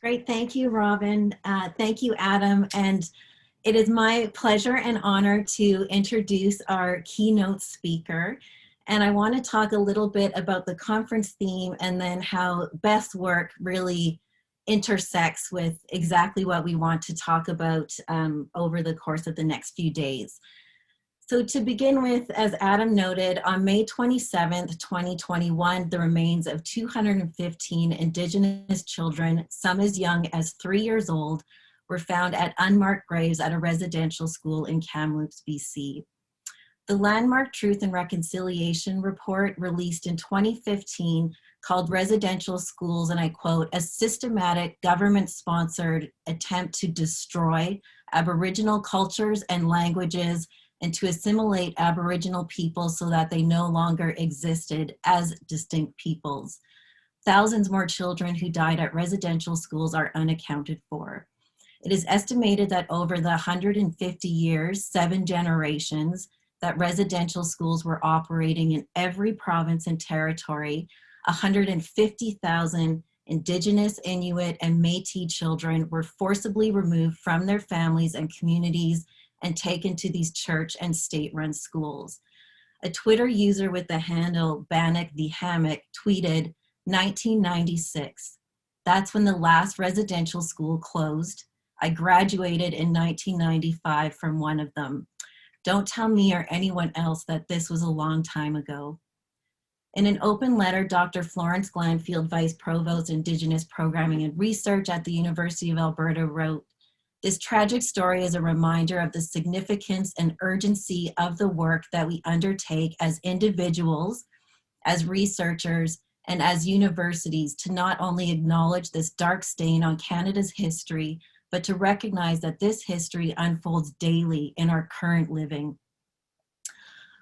Great, thank you, Robin. Thank you, Adam. And it is my pleasure and honor to introduce our keynote speaker. And I want to talk a little bit about the conference theme and then how Beth's work really intersects with exactly what we want to talk about over the course of the next few days. So to begin with, as Adam noted, on May 27th, 2021, the remains of 215 Indigenous children, some as young as 3 years old, were found at unmarked graves at a residential school in Kamloops, BC. The landmark Truth and Reconciliation report released in 2015 called residential schools, and I quote, a systematic government-sponsored attempt to destroy Aboriginal cultures and languages and to assimilate Aboriginal people so that they no longer existed as distinct peoples. Thousands more children who died at residential schools are unaccounted for. It is estimated that over the 150 years, 7 generations, that residential schools were operating in every province and territory, 150,000 Indigenous, Inuit, and Métis children were forcibly removed from their families and communities and taken to these church and state-run schools. A Twitter user with the handle Bannock the Hammock tweeted, 1996. That's when the last residential school closed. I graduated in 1995 from one of them. Don't tell me or anyone else that this was a long time ago. In an open letter, Dr. Florence Glanfield, Vice Provost, Indigenous Programming and Research at the University of Alberta, wrote, this tragic story is a reminder of the significance and urgency of the work that we undertake as individuals, as researchers, and as universities to not only acknowledge this dark stain on Canada's history, but to recognize that this history unfolds daily in our current living.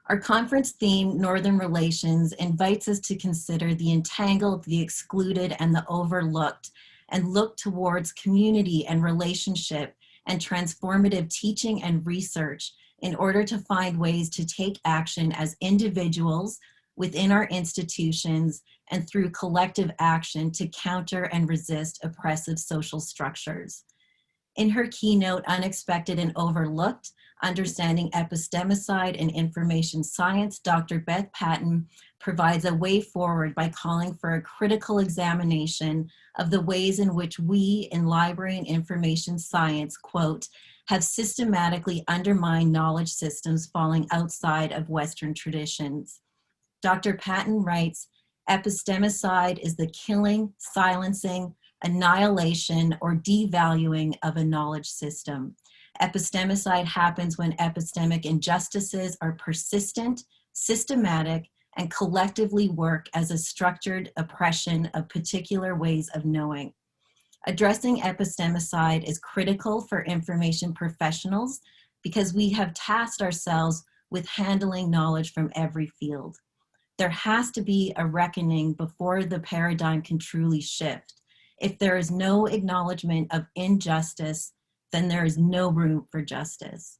Our conference theme, Northern Relations, invites us to consider the entangled, the excluded, and the overlooked, and look towards community and relationship and transformative teaching and research in order to find ways to take action as individuals within our institutions and through collective action to counter and resist oppressive social structures. In her keynote, Unexpected and Overlooked, Understanding Epistemicide and Information Science, Dr. Beth Patton provides a way forward by calling for a critical examination of the ways in which we in library and information science, quote, have systematically undermined knowledge systems falling outside of Western traditions. Dr. Patton writes, epistemicide is the killing, silencing, annihilation, or devaluing of a knowledge system. Epistemicide happens when epistemic injustices are persistent, systematic, and collectively work as a structured oppression of particular ways of knowing. Addressing epistemicide is critical for information professionals because we have tasked ourselves with handling knowledge from every field. There has to be a reckoning before the paradigm can truly shift. If there is no acknowledgement of injustice, then there is no room for justice.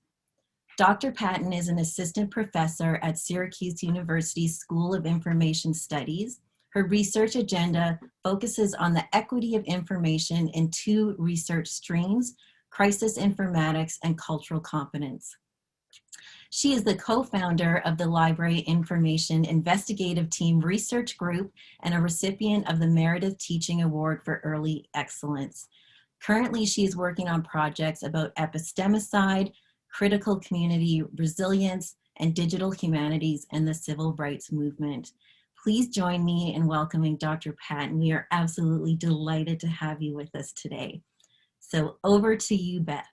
Dr. Patton is an assistant professor at Syracuse University School of Information Studies. Her research agenda focuses on the equity of information in 2 research streams, crisis informatics and cultural competence. She is the co-founder of the Library Information Investigative Team Research Group and a recipient of the Meredith Teaching Award for Early Excellence. Currently, she is working on projects about epistemicide, critical community resilience, and digital humanities and the civil rights movement. Please join me in welcoming Dr. Patton. We are absolutely delighted to have you with us today. So over to you, Beth.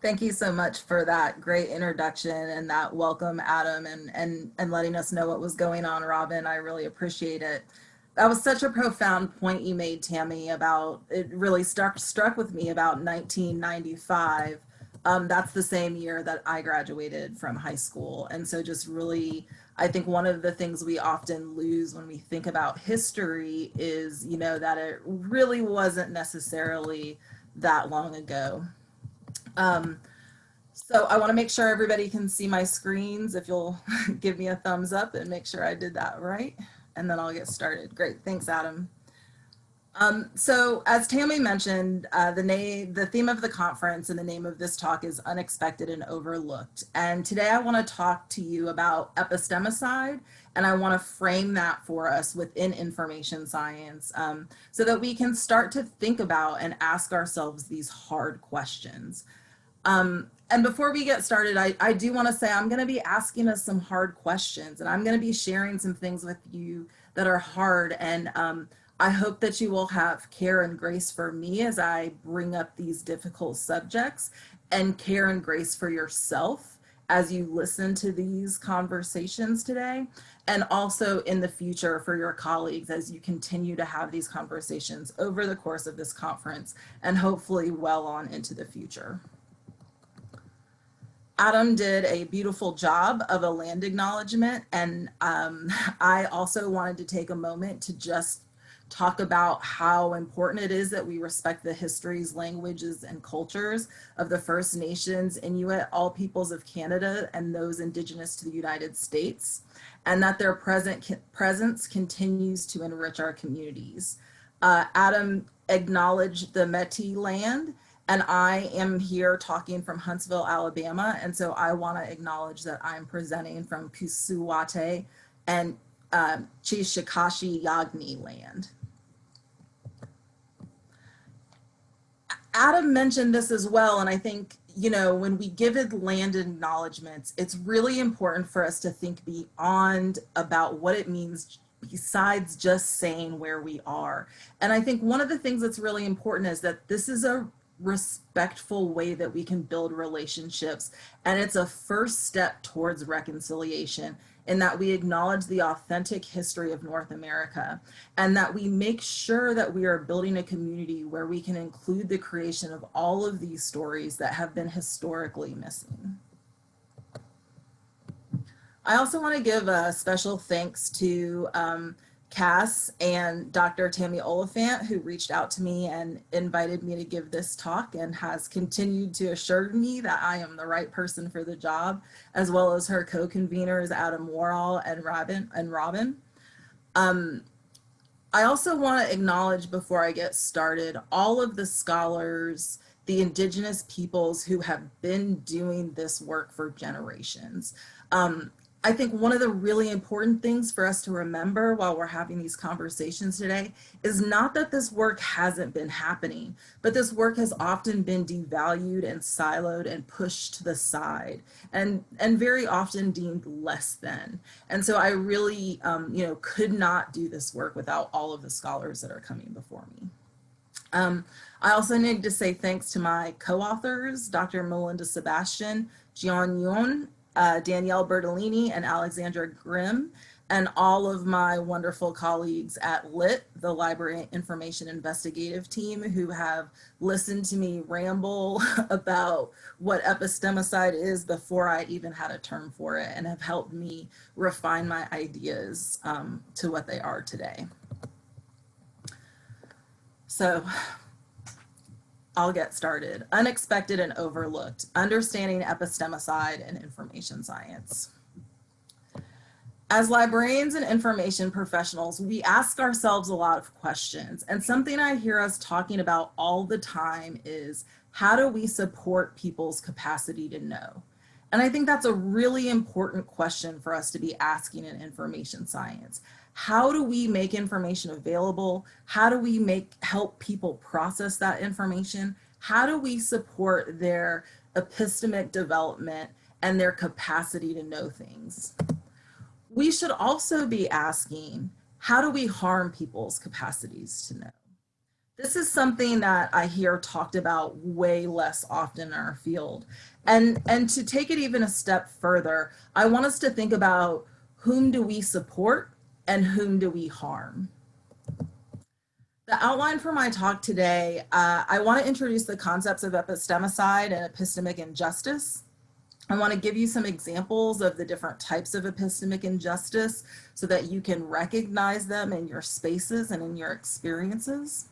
Thank you so much for that great introduction and that welcome, Adam, and letting us know what was going on, Robin. I really appreciate it. That was such a profound point you made, Tammy, about, it really struck with me about 1995. That's the same year that I graduated from high school. And so just really, I think one of the things we often lose when we think about history is, you know, that it really wasn't necessarily that long ago. So I want to make sure everybody can see my screens. If you'll give me a thumbs up and make sure I did that right, and then I'll get started. Great, thanks, Adam. So as Tammy mentioned, the theme of the conference and the name of this talk is Unexpected and Overlooked. And today I want to talk to you about epistemicide, and I want to frame that for us within information science, so that we can start to think about and ask ourselves these hard questions. And before we get started, I do want to say I'm going to be asking us some hard questions, and I'm going to be sharing some things with you that are hard. And I hope that you will have care and grace for me as I bring up these difficult subjects, and care and grace for yourself as you listen to these conversations today, and also in the future for your colleagues as you continue to have these conversations over the course of this conference and hopefully well on into the future. Adam did a beautiful job of a land acknowledgement, and I also wanted to take a moment to just talk about how important it is that we respect the histories, languages, and cultures of the First Nations, Inuit, all peoples of Canada, and those Indigenous to the United States, and that their presence continues to enrich our communities. Adam acknowledged the Métis land, and I am here talking from Huntsville, Alabama, and so I want to acknowledge that I'm presenting from Kusuwate and Chishikashi Yagni land. Adam mentioned this as well, and I think, you know, when we give it land acknowledgements, it's really important for us to think beyond about what it means besides just saying where we are. And I think one of the things that's really important is that this is a respectful way that we can build relationships, and it's a first step towards reconciliation, in that we acknowledge the authentic history of North America, and that we make sure that we are building a community where we can include the creation of all of these stories that have been historically missing. I also want to give a special thanks to Cass and Dr. Tammy Oliphant, who reached out to me and invited me to give this talk, and has continued to assure me that I am the right person for the job, as well as her co-conveners, Adam Worrall and Robin. I also want to acknowledge, before I get started, all of the scholars, the Indigenous peoples who have been doing this work for generations. I think one of the really important things for us to remember while we're having these conversations today is not that this work hasn't been happening, but this work has often been devalued and siloed and pushed to the side, and very often deemed less than. And so I really, you know, could not do this work without all of the scholars that are coming before me. I also need to say thanks to my co-authors, Dr. Melinda Sebastian, Jian Yun, Danielle Bertolini, and Alexandra Grimm, and all of my wonderful colleagues at LIT, the Library Information Investigative Team, who have listened to me ramble about what epistemicide is before I even had a term for it, and have helped me refine my ideas to what they are today. So I'll get started. Unexpected and Overlooked, Understanding Epistemicide and Information Science. As librarians and information professionals, we ask ourselves a lot of questions, and something I hear us talking about all the time is, how do we support people's capacity to know? And I think that's a really important question for us to be asking in information science. How do we make information available? How do we help people process that information? How do we support their epistemic development and their capacity to know things? We should also be asking, how do we harm people's capacities to know? This is something that I hear talked about way less often in our field. And to take it even a step further, I want us to think about, whom do we support and whom do we harm? The outline for my talk today, I want to introduce the concepts of epistemicide and epistemic injustice. I want to give you some examples of the different types of epistemic injustice so that you can recognize them in your spaces and in your experiences.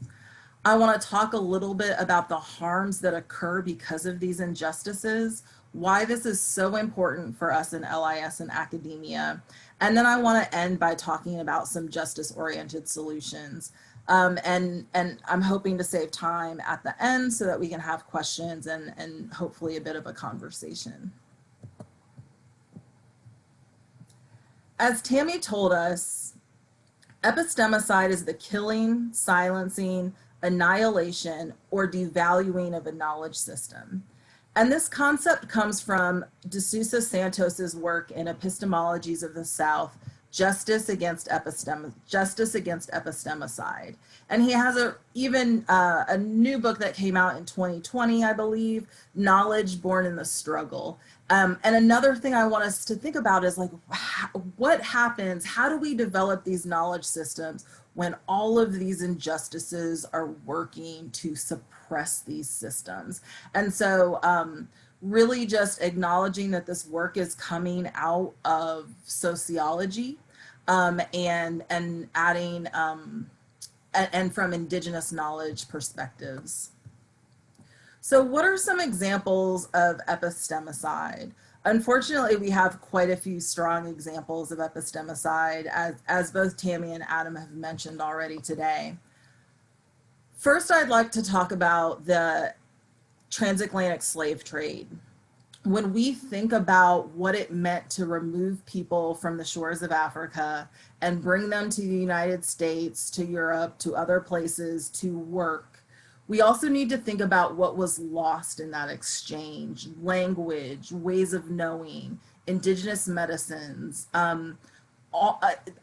I want to talk a little bit about the harms that occur because of these injustices, why this is so important for us in LIS and academia. And then I want to end by talking about some justice-oriented solutions. And I'm hoping to save time at the end so that we can have questions and hopefully a bit of a conversation. As Tammy told us, epistemicide is the killing, silencing, annihilation, or devaluing of a knowledge system. And this concept comes from De Sousa Santos's work in Epistemologies of the South, Justice Against Epistemicide. And he has even a new book that came out in 2020, I believe, Knowledge Born in the Struggle. And another thing I want us to think about is like, what happens? How do we develop these knowledge systems when all of these injustices are working to suppress these systems? And so really just acknowledging that this work is coming out of sociology and adding and from indigenous knowledge perspectives. So what are some examples of epistemicide? Unfortunately, we have quite a few strong examples of epistemicide, as both Tammy and Adam have mentioned already today. First, I'd like to talk about the transatlantic slave trade. When we think about what it meant to remove people from the shores of Africa and bring them to the United States, to Europe, to other places to work, we also need to think about what was lost in that exchange: language, ways of knowing, indigenous medicines,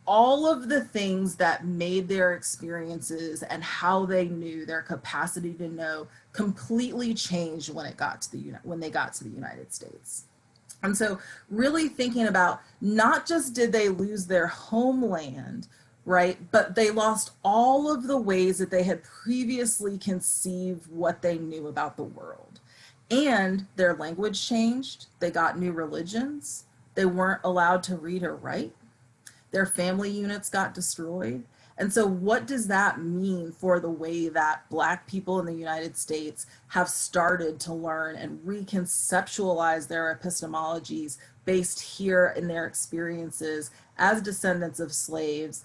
all of the things that made their experiences and how they knew, their capacity to know, completely changed when they got to the United States. And so really thinking about, not just did they lose their homeland, right, but they lost all of the ways that they had previously conceived what they knew about the world. And their language changed. They got new religions. They weren't allowed to read or write. Their family units got destroyed. And so what does that mean for the way that Black people in the United States have started to learn and reconceptualize their epistemologies based here in their experiences as descendants of slaves?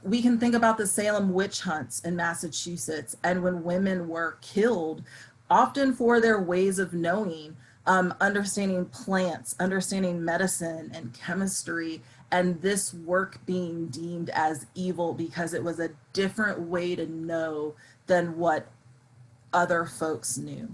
We can think about the Salem witch hunts in Massachusetts, and when women were killed, often for their ways of knowing, understanding plants, understanding medicine and chemistry, and this work being deemed as evil because it was a different way to know than what other folks knew.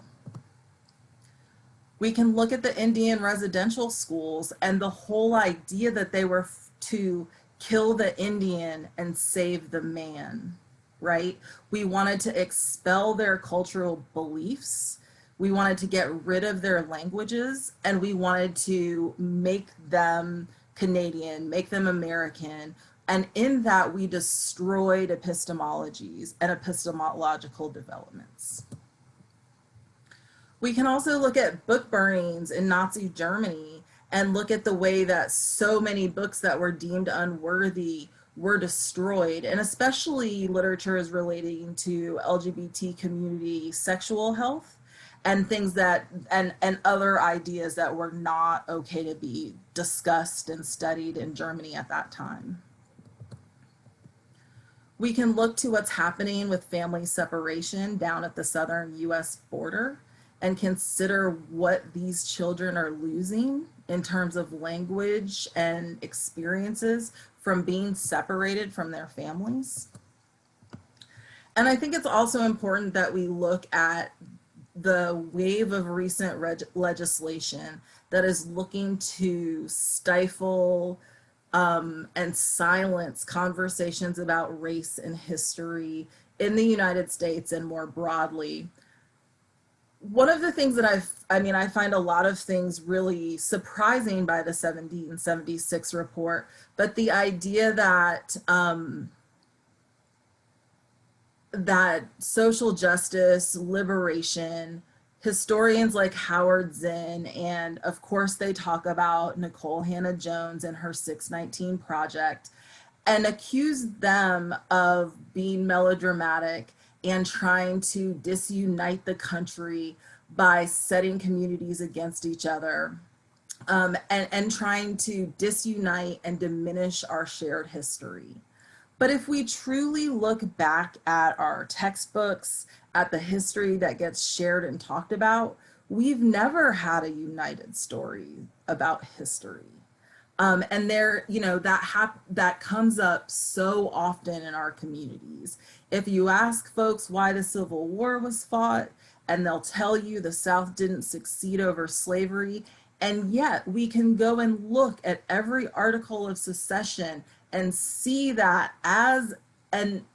We can look at the Indian residential schools and the whole idea that they were to kill the Indian and save the man, right? We wanted to expel their cultural beliefs. We wanted to get rid of their languages, and we wanted to make them Canadian, make them American. And in that, we destroyed epistemologies and epistemological developments. We can also look at book burnings in Nazi Germany and look at the way that so many books that were deemed unworthy were destroyed, and especially literature is relating to LGBT community sexual health and things that, and other ideas that were not okay to be discussed and studied in Germany at that time. We can look to what's happening with family separation down at the southern US border and consider what these children are losing in terms of language and experiences from being separated from their families. And I think it's also important that we look at the wave of recent legislation that is looking to stifle and silence conversations about race and history in the United States and more broadly. One of the things that I find a lot of things really surprising by the 1776 report, but the idea that that social justice, liberation, historians like Howard Zinn, and of course they talk about Nicole Hannah-Jones and her 619 Project, and accuse them of being melodramatic and trying to disunite the country by setting communities against each other, and trying to disunite and diminish our shared history. But if we truly look back at our textbooks, at the history that gets shared and talked about, we've never had a united story about history. And there, you know, that comes up so often in our communities. If you ask folks why the Civil War was fought, and they'll tell you the South didn't succeed over slavery, and yet we can go and look at every article of secession and see that as an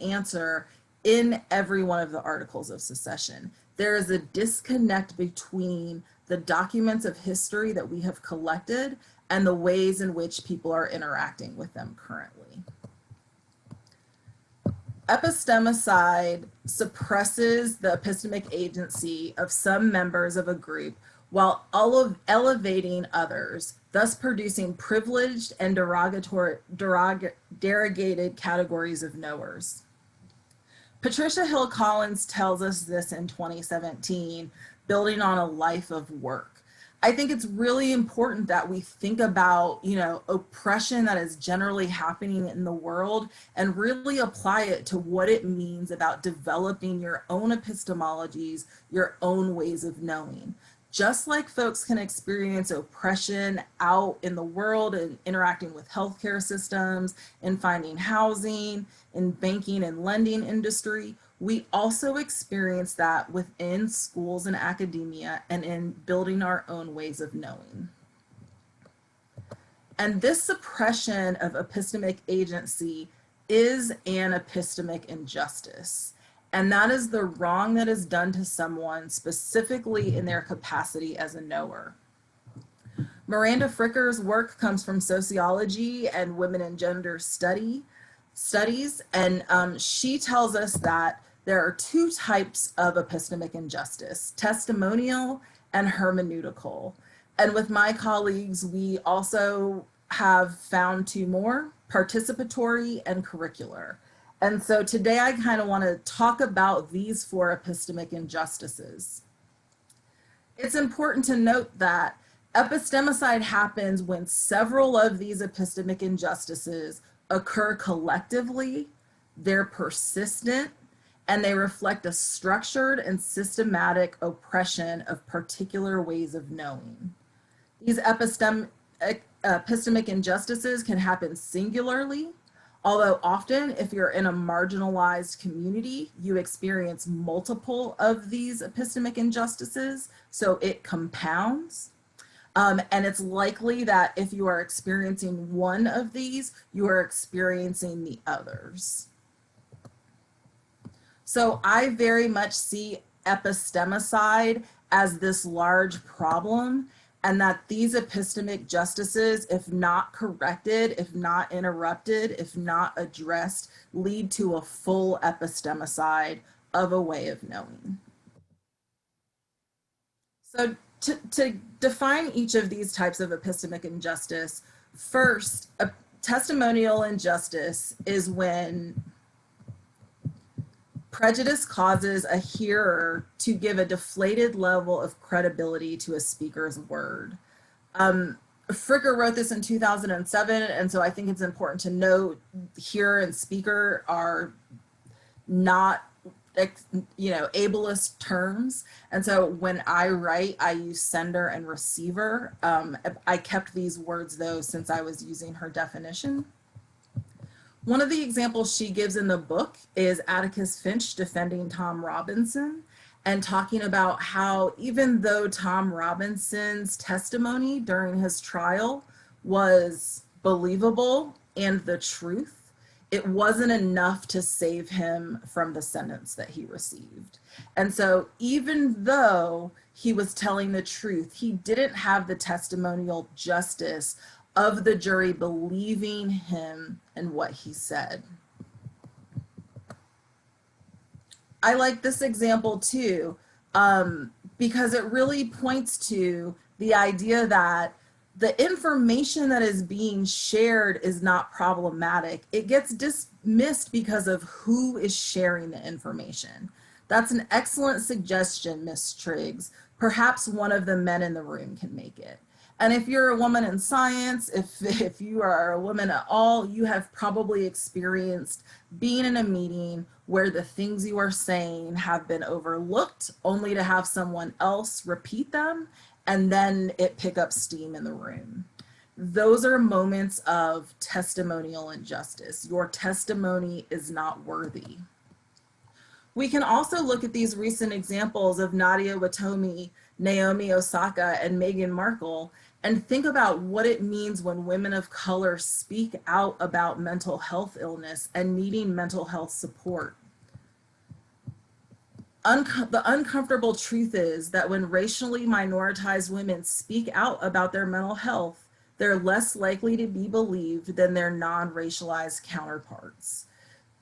answer in every one of the articles of secession. There is a disconnect between the documents of history that we have collected and the ways in which people are interacting with them currently. Epistemicide suppresses the epistemic agency of some members of a group while elevating others, thus producing privileged and derogated categories of knowers. Patricia Hill Collins tells us this in 2017, building on a life of work. I think it's really important that we think about, you know, oppression that is generally happening in the world and really apply it to what it means about developing your own epistemologies, your own ways of knowing. Just like folks can experience oppression out in the world and interacting with healthcare systems, in finding housing, in banking and lending industry, we also experience that within schools and academia and in building our own ways of knowing. And this suppression of epistemic agency is an epistemic injustice. And that is the wrong that is done to someone specifically in their capacity as a knower. Miranda Fricker's work comes from sociology and women and gender studies, and she tells us that there are two types of epistemic injustice: testimonial and hermeneutical. And with my colleagues, we also have found two more: participatory and curricular. And so today I kind of want to talk about these four epistemic injustices. It's important to note that epistemicide happens when several of these epistemic injustices occur collectively, they're persistent, and they reflect a structured and systematic oppression of particular ways of knowing. These epistemic injustices can happen singularly, although often if you're in a marginalized community, you experience multiple of these epistemic injustices, so it compounds. And it's likely that if you are experiencing one of these, you are experiencing the others. So I very much see epistemicide as this large problem, and that these epistemic justices, if not corrected, if not interrupted, if not addressed, lead to a full epistemicide of a way of knowing. So to define each of these types of epistemic injustice, first, a testimonial injustice is when prejudice causes a hearer to give a deflated level of credibility to a speaker's word. Fricker wrote this in 2007, and so I think it's important to note hearer and speaker are not, you know, ableist terms. And so when I write, I use sender and receiver. I kept these words though, since I was using her definition. One of the examples she gives in the book is Atticus Finch defending Tom Robinson and talking about how even though Tom Robinson's testimony during his trial was believable and the truth, it wasn't enough to save him from the sentence that he received. And so even though he was telling the truth, he didn't have the testimonial justice of the jury believing him and what he said. I like this example too, because it really points to the idea that the information that is being shared is not problematic. It gets dismissed because of who is sharing the information. That's an excellent suggestion, Ms. Triggs. Perhaps one of the men in the room can make it. And if you're a woman in science, if you are a woman at all, you have probably experienced being in a meeting where the things you are saying have been overlooked only to have someone else repeat them and then it pick up steam in the room. Those are moments of testimonial injustice. Your testimony is not worthy. We can also look at these recent examples of Nadia Watomi, Naomi Osaka, and Meghan Markle and think about what it means when women of color speak out about mental health illness and needing mental health support. The uncomfortable truth is that when racially minoritized women speak out about their mental health, they're less likely to be believed than their non-racialized counterparts.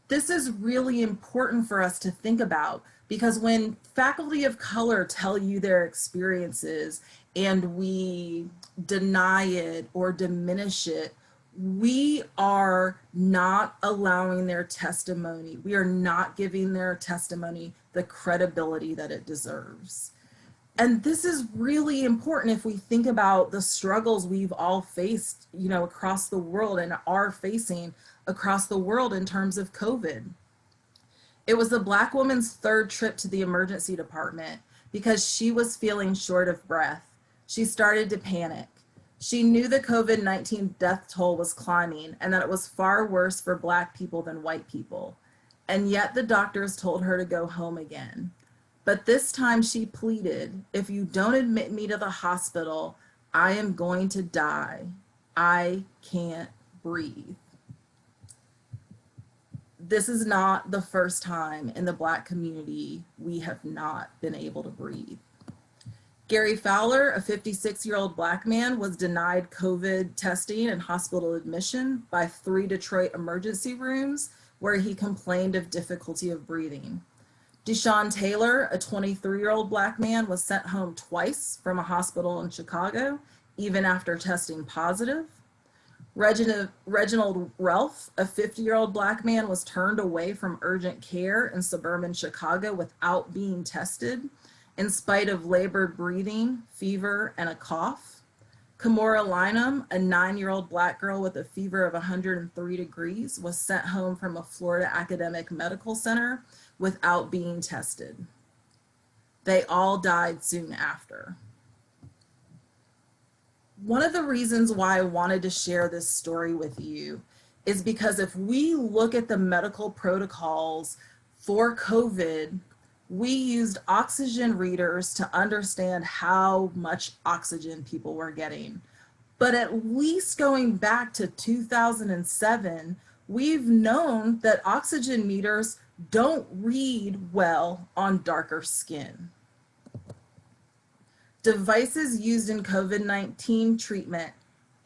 This is really important for us to think about because when faculty of color tell you their experiences and we deny it or diminish it, we are not allowing their testimony. We are not giving their testimony the credibility that it deserves. And this is really important if we think about the struggles we've all faced, you know, across the world and are facing across the world in terms of COVID. It was the Black woman's third trip to the emergency department because she was feeling short of breath. She started to panic. She knew the COVID-19 death toll was climbing and that it was far worse for Black people than white people. And yet the doctors told her to go home again. But this time she pleaded, if you don't admit me to the hospital, I am going to die. I can't breathe. This is not the first time in the Black community we have not been able to breathe. Gary Fowler, a 56-year-old Black man, was denied COVID testing and hospital admission by 3 Detroit emergency rooms where he complained of difficulty of breathing. Deshaun Taylor, a 23-year-old Black man, was sent home twice from a hospital in Chicago, even after testing positive. Reginald Ralph, a 50-year-old Black man, was turned away from urgent care in suburban Chicago without being tested, in spite of labored breathing, fever, and a cough. Kimora Lynham, a 9-year-old Black girl with a fever of 103 degrees, was sent home from a Florida academic medical center without being tested. They all died soon after. One of the reasons why I wanted to share this story with you is because if we look at the medical protocols for COVID, we used oxygen readers to understand how much oxygen people were getting. But at least going back to 2007, we've known that oxygen meters don't read well on darker skin. Devices used in COVID-19 treatment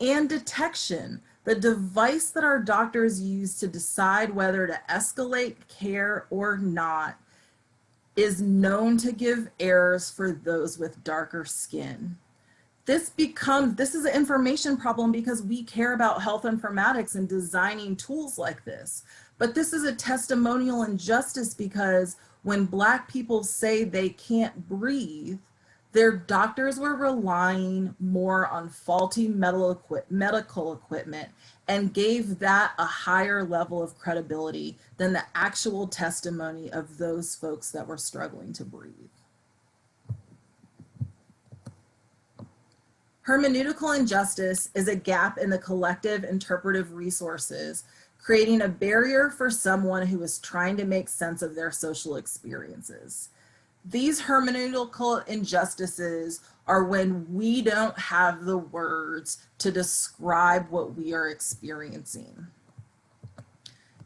and detection, the device that our doctors use to decide whether to escalate care or not, is known to give errors for those with darker skin. This is an information problem because we care about health informatics and designing tools like this. But this is a testimonial injustice because when Black people say they can't breathe, their doctors were relying more on faulty medical equipment and gave that a higher level of credibility than the actual testimony of those folks that were struggling to breathe. Hermeneutical injustice is a gap in the collective interpretive resources, creating a barrier for someone who is trying to make sense of their social experiences. These hermeneutical injustices are when we don't have the words to describe what we are experiencing.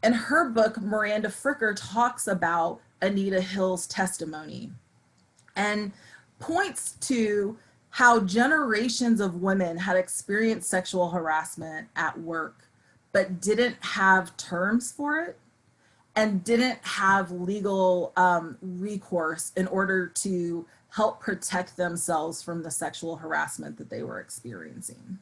In her book, Miranda Fricker talks about Anita Hill's testimony and points to how generations of women had experienced sexual harassment at work, but didn't have terms for it and didn't have legal recourse in order to help protect themselves from the sexual harassment that they were experiencing.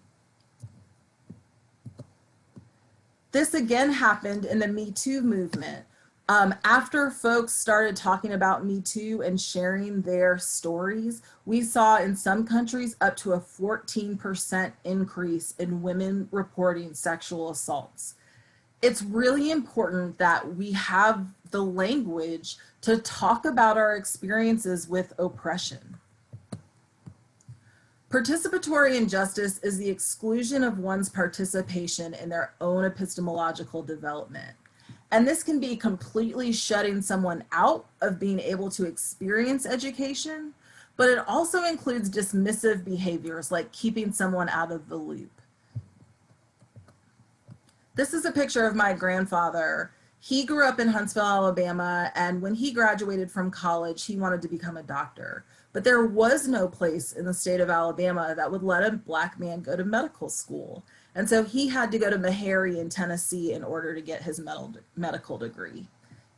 This again happened in the Me Too movement. After folks started talking about Me Too and sharing their stories, we saw in some countries up to a 14% increase in women reporting sexual assaults. It's really important that we have the language to talk about our experiences with oppression. Participatory injustice is the exclusion of one's participation in their own epistemological development. And this can be completely shutting someone out of being able to experience education, but it also includes dismissive behaviors like keeping someone out of the loop. This is a picture of my grandfather. He grew up in Huntsville, Alabama, and when he graduated from college, he wanted to become a doctor. But there was no place in the state of Alabama that would let a Black man go to medical school. And so he had to go to Meharry in Tennessee in order to get his medical degree.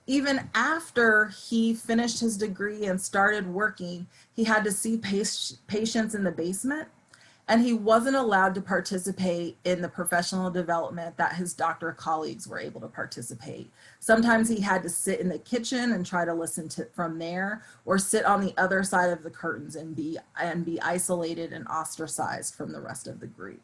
Even after he finished his degree and started working, he had to see patients in the basement, and he wasn't allowed to participate in the professional development that his doctor colleagues were able to participate. Sometimes he had to sit in the kitchen and try to listen to from there, or sit on the other side of the curtains and be isolated and ostracized from the rest of the group.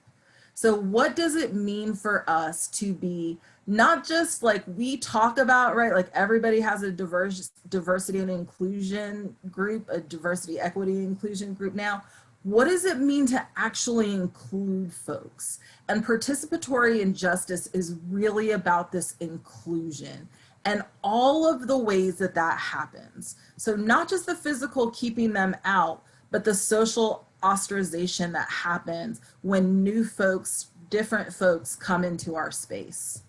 So what does it mean for us to be not just like we talk about, right? Like everybody has a diversity and inclusion group, a diversity, equity, and inclusion group now. What does it mean to actually include folks? And participatory injustice is really about this inclusion and all of the ways that that happens. So not just the physical keeping them out, but the social ostracization that happens when new folks, different folks come into our space.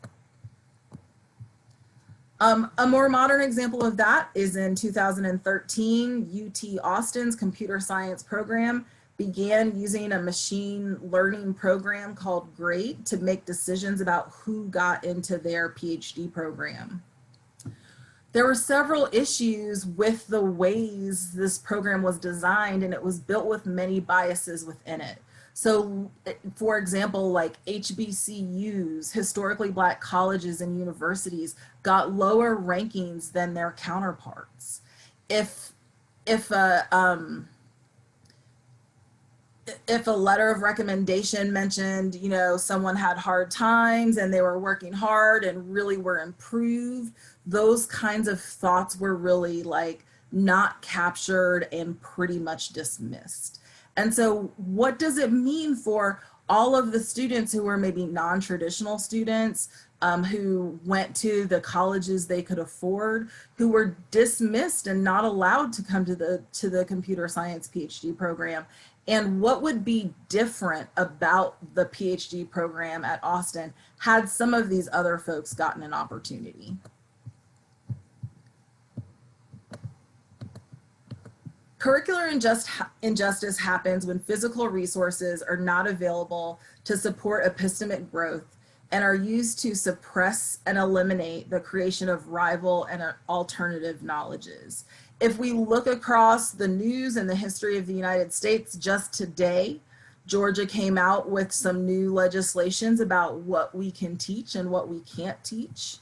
A more modern example of that is in 2013, UT Austin's computer science program began using a machine learning program called GRADE to make decisions about who got into their PhD program. There were several issues with the ways this program was designed, and it was built with many biases within it. So, for example, like HBCUs, historically Black colleges and universities, got lower rankings than their counterparts. If a letter of recommendation mentioned, you know, someone had hard times and they were working hard and really were improved, those kinds of thoughts were really like not captured and pretty much dismissed. And so what does it mean for all of the students who were maybe non-traditional students, who went to the colleges they could afford, who were dismissed and not allowed to come to the computer science PhD program? And what would be different about the PhD program at Austin had some of these other folks gotten an opportunity? Curricular injustice happens when physical resources are not available to support epistemic growth and are used to suppress and eliminate the creation of rival and alternative knowledges. If we look across the news and the history of the United States, just today, Georgia came out with some new legislations about what we can teach and what we can't teach.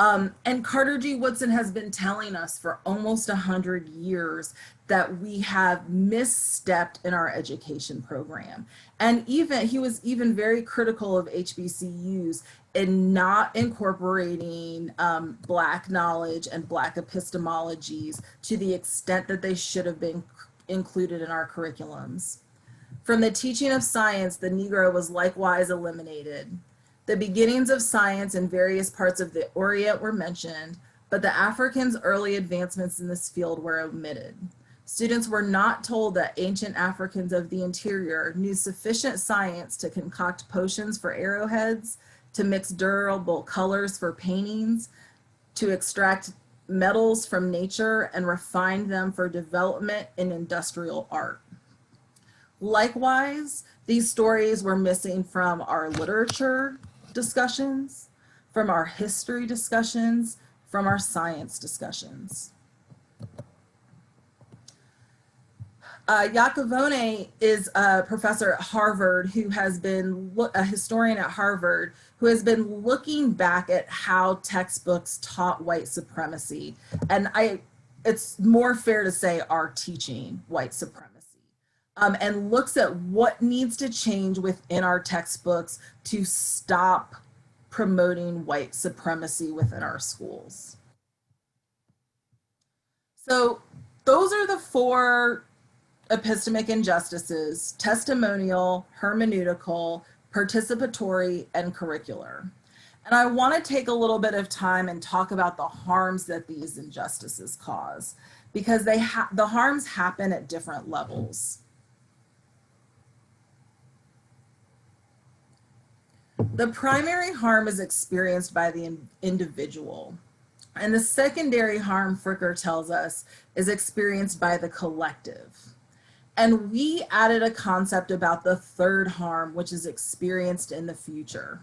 And Carter G. Woodson has been telling us for almost 100 years that we have misstepped in our education program. And he was even very critical of HBCUs in not incorporating Black knowledge and Black epistemologies to the extent that they should have been included in our curriculums. From the teaching of science, the Negro was likewise eliminated. The beginnings of science in various parts of the Orient were mentioned, but the Africans' early advancements in this field were omitted. Students were not told that ancient Africans of the interior knew sufficient science to concoct potions for arrowheads, to mix durable colors for paintings, to extract metals from nature and refine them for development in industrial art. Likewise, these stories were missing from our literature discussions, from our history discussions, from our science discussions. Iacovone is a professor at Harvard who has been a historian at Harvard who has been looking back at how textbooks taught white supremacy. And it's more fair to say are teaching white supremacy. And looks at what needs to change within our textbooks to stop promoting white supremacy within our schools. So those are the 4 epistemic injustices: testimonial, hermeneutical, participatory, and curricular. And I want to take a little bit of time and talk about the harms that these injustices cause, because the harms happen at different levels. The primary harm is experienced by the individual. And the secondary harm, Fricker tells us, is experienced by the collective. And we added a concept about the third harm, which is experienced in the future.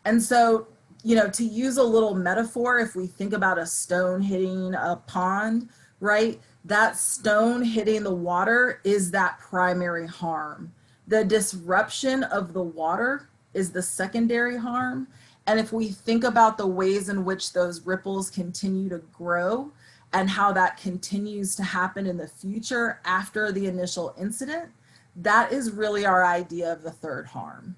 And so, you know, to use a little metaphor, if we think about a stone hitting a pond, right? That stone hitting the water is that primary harm. The disruption of the water is the secondary harm. And if we think about the ways in which those ripples continue to grow and how that continues to happen in the future after the initial incident, that is really our idea of the third harm.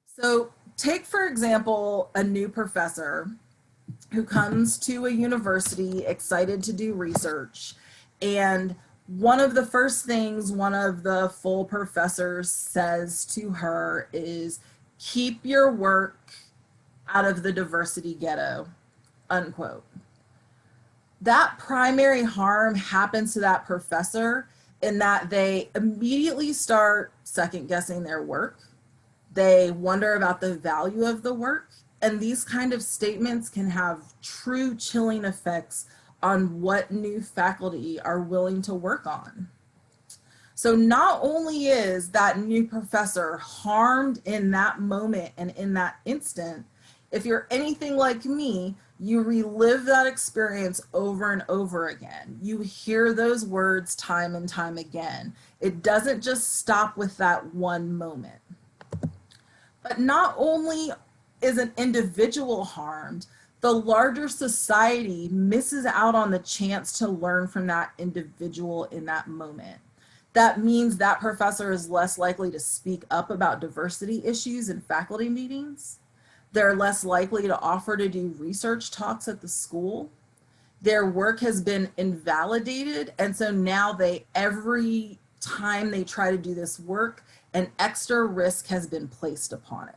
So take, for example, a new professor who comes to a university excited to do research, and one of the first things one of the full professors says to her is, "Keep your work out of the diversity ghetto," unquote. That primary harm happens to that professor in that they immediately start second guessing their work. They wonder about the value of the work. And these kind of statements can have true chilling effects on what new faculty are willing to work on. So not only is that new professor harmed in that moment and in that instant, if you're anything like me, you relive that experience over and over again. You hear those words time and time again. It doesn't just stop with that one moment. But not only is an individual harmed, the larger society misses out on the chance to learn from that individual in that moment. That means that professor is less likely to speak up about diversity issues in faculty meetings. They're less likely to offer to do research talks at the school. Their work has been invalidated, and so now every time they try to do this work, an extra risk has been placed upon it.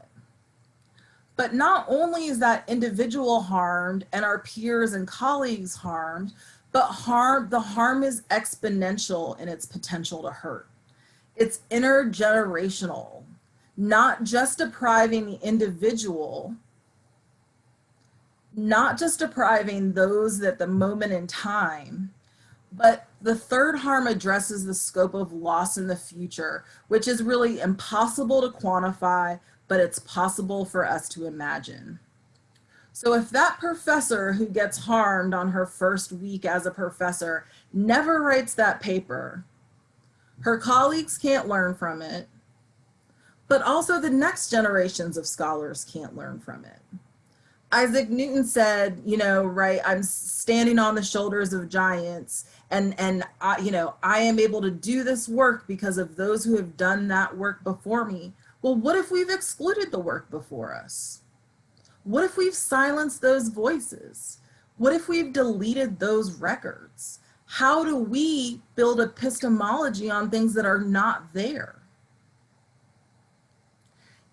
But not only is that individual harmed and our peers and colleagues harmed, but the harm is exponential in its potential to hurt. It's intergenerational, not just depriving the individual, not just depriving those at the moment in time, but the third harm addresses the scope of loss in the future, which is really impossible to quantify, but it's possible for us to imagine. So if that professor who gets harmed on her first week as a professor never writes that paper, her colleagues can't learn from it, but also the next generations of scholars can't learn from it. Isaac Newton said, you know, right, I'm standing on the shoulders of giants, and I, you know, I am able to do this work because of those who have done that work before me. Well, what if we've excluded the work before us? What if we've silenced those voices? What if we've deleted those records? How do we build epistemology on things that are not there?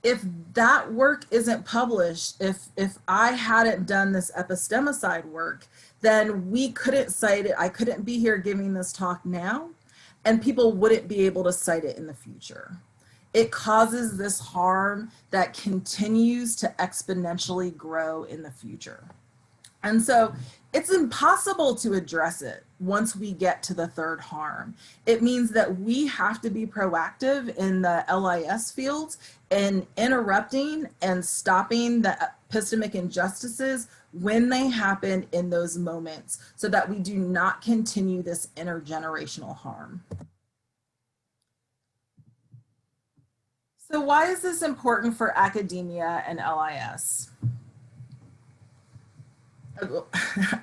If that work isn't published, if I hadn't done this epistemicide work, then we couldn't cite it. I couldn't be here giving this talk now, and people wouldn't be able to cite it in the future. It causes this harm that continues to exponentially grow in the future. And so it's impossible to address it once we get to the third harm. It means that we have to be proactive in the LIS fields in interrupting and stopping the epistemic injustices when they happen in those moments so that we do not continue this intergenerational harm. So why is this important for academia and LIS?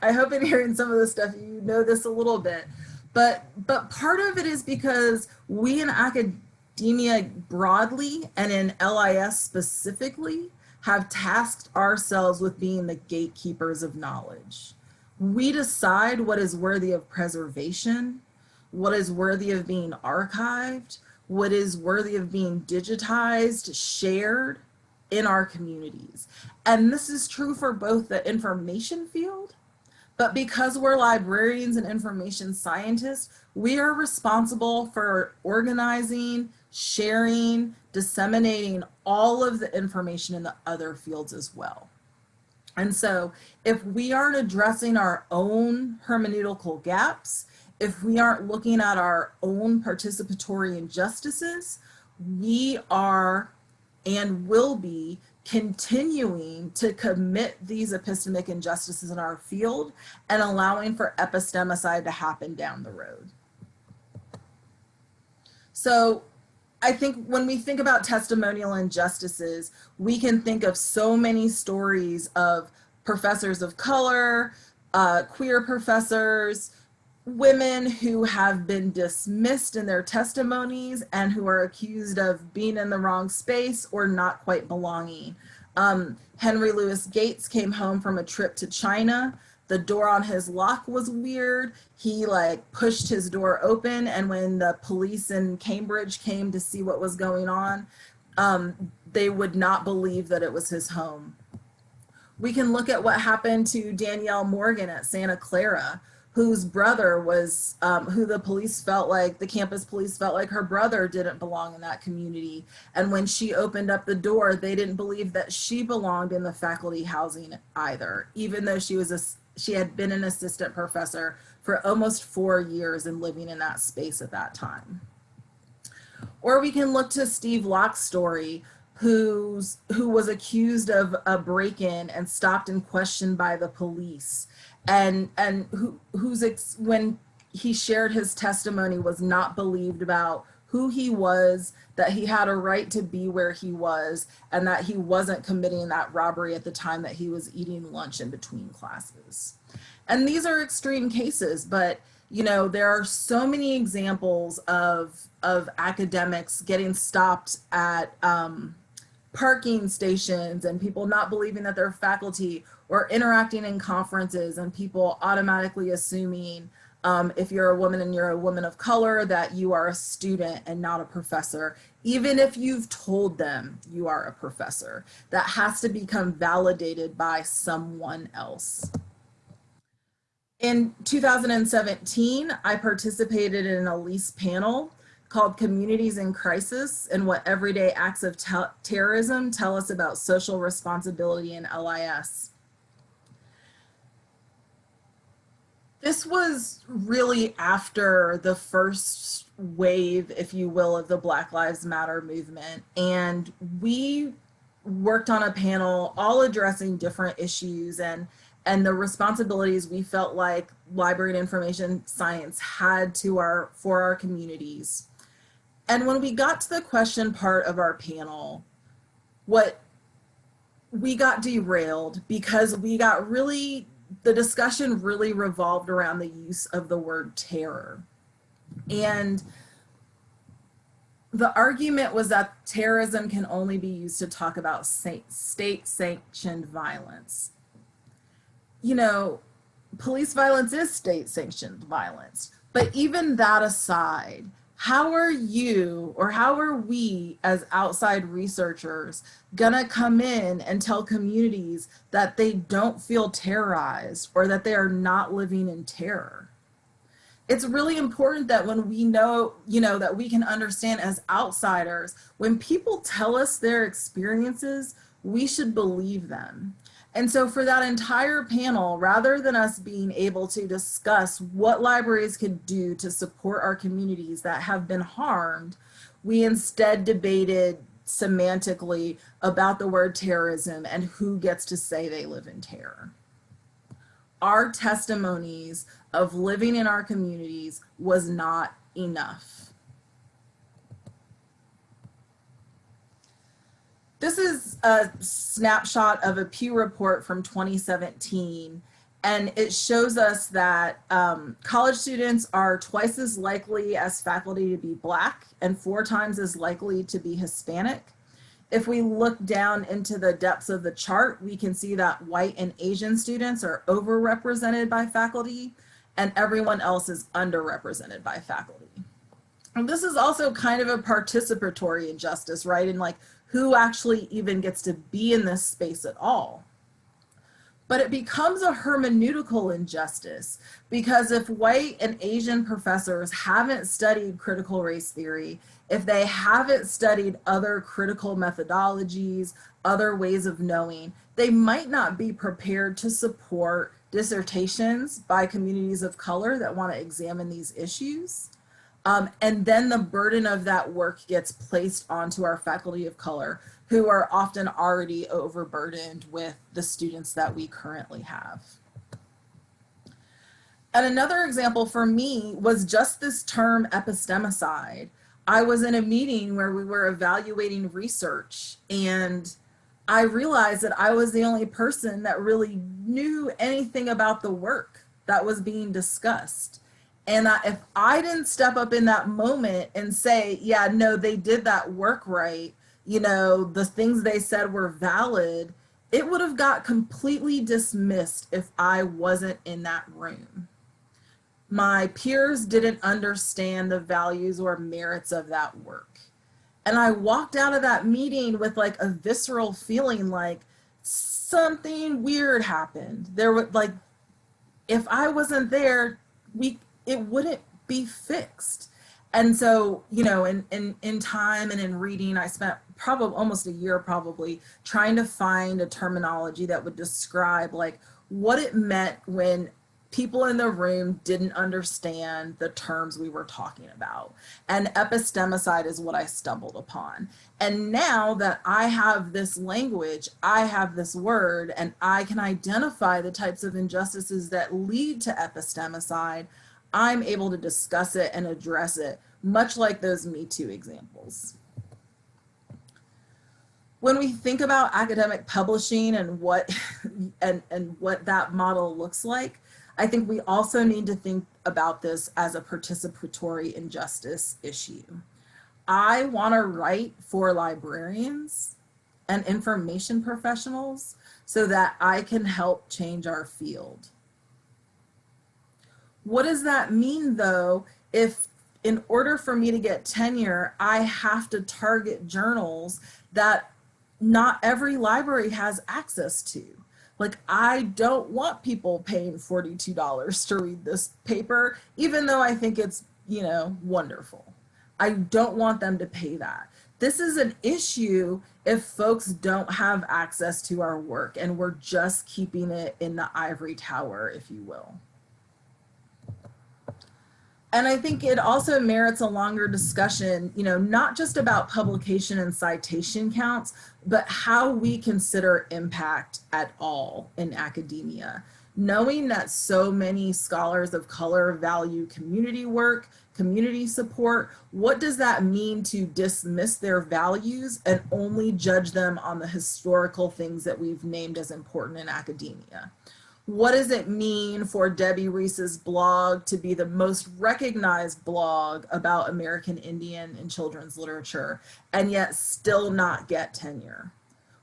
I hope in hearing some of this stuff, you know this a little bit, but part of it is because we in academia broadly and in LIS specifically have tasked ourselves with being the gatekeepers of knowledge. We decide what is worthy of preservation, what is worthy of being archived, what is worthy of being digitized, shared in our communities. And this is true for both the information field, but because we're librarians and information scientists, we are responsible for organizing, sharing, disseminating all of the information in the other fields as well. And so if we aren't addressing our own hermeneutical gaps, if we aren't looking at our own participatory injustices, we are and will be continuing to commit these epistemic injustices in our field and allowing for epistemicide to happen down the road. So I think when we think about testimonial injustices, we can think of so many stories of professors of color, queer professors, women who have been dismissed in their testimonies and who are accused of being in the wrong space or not quite belonging. Henry Louis Gates came home from a trip to China. The door on his lock was weird. He like pushed his door open, and when the police in Cambridge came to see what was going on, they would not believe that it was his home. We can look at what happened to Danielle Morgan at Santa Clara, whose brother was, who the police felt like, the campus police felt like her brother didn't belong in that community. And when she opened up the door, they didn't believe that she belonged in the faculty housing either, even though she had been an assistant professor for almost 4 years and living in that space at that time. Or we can look to Steve Locke's story, who was accused of a break-in and stopped and questioned by the police, and when he shared his testimony was not believed about who he was, that he had a right to be where he was, and that he wasn't committing that robbery at the time that he was eating lunch in between classes. And these are extreme cases, but you know, there are so many examples of academics getting stopped at parking stations and people not believing that they're faculty, or interacting in conferences and people automatically assuming if you're a woman and you're a woman of color that you are a student and not a professor, even if you've told them you are a professor. That has to become validated by someone else. In 2017, I participated in an Elise panel called Communities in Crisis and What Everyday Acts of Terrorism Tell Us About Social Responsibility in LIS. This was really after the first wave, if you will, of the Black Lives Matter movement. And we worked on a panel all addressing different issues and the responsibilities we felt like library and information science had for our communities. And when we got to the question part of our panel, we got derailed because the discussion really revolved around the use of the word terror. And the argument was that terrorism can only be used to talk about state-sanctioned violence. You know, police violence is state-sanctioned violence, but even that aside, how are you or how are we as outside researchers gonna come in and tell communities that they don't feel terrorized or that they are not living in terror? It's really important that when we know, that we can understand as outsiders, when people tell us their experiences, we should believe them. And so for that entire panel, rather than us being able to discuss what libraries could do to support our communities that have been harmed, we instead debated semantically about the word terrorism and who gets to say they live in terror. our testimonies of living in our communities was not enough. This is a snapshot of a Pew report from 2017, and it shows us that college students are twice as likely as faculty to be Black and 4 times as likely to be Hispanic. If we look down into the depths of the chart, we can see that white and Asian students are overrepresented by faculty, and everyone else is underrepresented by faculty. And this is also kind of a participatory injustice, right? And like, who actually even gets to be in this space at all? But it becomes a hermeneutical injustice, because if white and Asian professors haven't studied critical race theory, if they haven't studied other critical methodologies, other ways of knowing, they might not be prepared to support dissertations by communities of color that want to examine these issues. And then the burden of that work gets placed onto our faculty of color, who are often already overburdened with the students that we currently have. And another example for me was just this term epistemicide. I was in a meeting where we were evaluating research, and I realized that I was the only person that really knew anything about the work that was being discussed. And if I didn't step up in that moment and say, yeah, no, they did that work right, you know, the things they said were valid, it would have got completely dismissed if I wasn't in that room. My peers didn't understand the values or merits of that work. And I walked out of that meeting with like a visceral feeling like something weird happened. There was like, if I wasn't there, it wouldn't be fixed. And so, you know, in time and in reading, I spent probably almost a year probably trying to find a terminology that would describe like what it meant when people in the room didn't understand the terms we were talking about. And epistemicide is what I stumbled upon. And now that I have this language, I have this word, and I can identify the types of injustices that lead to epistemicide, I'm able to discuss it and address it, much like those Me Too examples. When we think about academic publishing and what what that model looks like, I think we also need to think about this as a participatory injustice issue. I want to write for librarians and information professionals so that I can help change our field. What does that mean, though, if in order for me to get tenure, I have to target journals that not every library has access to? Like, I don't want people paying $42 to read this paper, even though I think it's, you know, wonderful. I don't want them to pay that. This is an issue if folks don't have access to our work and we're just keeping it in the ivory tower, if you will. And I think it also merits a longer discussion, you know, not just about publication and citation counts, but how we consider impact at all in academia. Knowing that so many scholars of color value community work, community support, what does that mean to dismiss their values and only judge them on the historical things that we've named as important in academia? What does it mean for Debbie Reese's blog to be the most recognized blog about American Indian and children's literature and yet still not get tenure?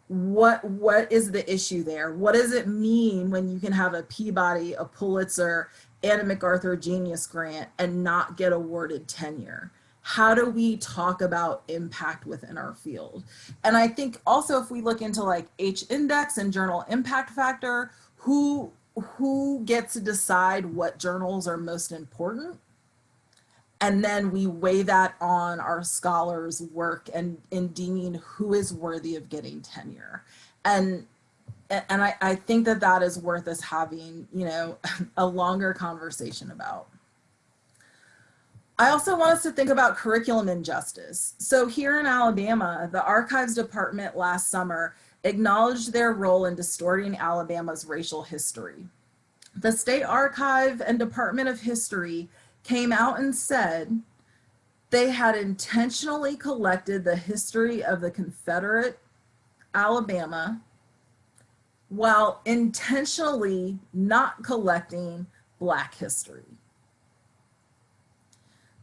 What is the issue there? What does it mean when you can have a Peabody, a Pulitzer, and a MacArthur Genius Grant and not get awarded tenure? How do we talk about impact within our field? And I think also if we look into like H-index and journal impact factor, who gets to decide what journals are most important? And then we weigh that on our scholars' work and in deeming who is worthy of getting tenure. And I think that that is worth us having, you know, a longer conversation about. I also want us to think about curriculum injustice. So here in Alabama, the Archives Department last summer acknowledged their role in distorting Alabama's racial history. The State Archive and Department of History came out and said they had intentionally collected the history of the Confederate Alabama while intentionally not collecting Black history.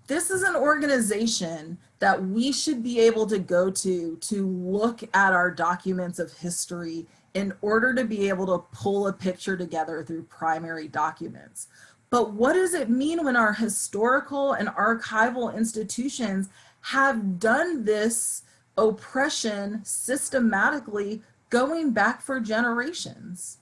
This is an organization that we should be able to go to look at our documents of history in order to be able to pull a picture together through primary documents. But what does it mean when our historical and archival institutions have done this oppression systematically going back for generations?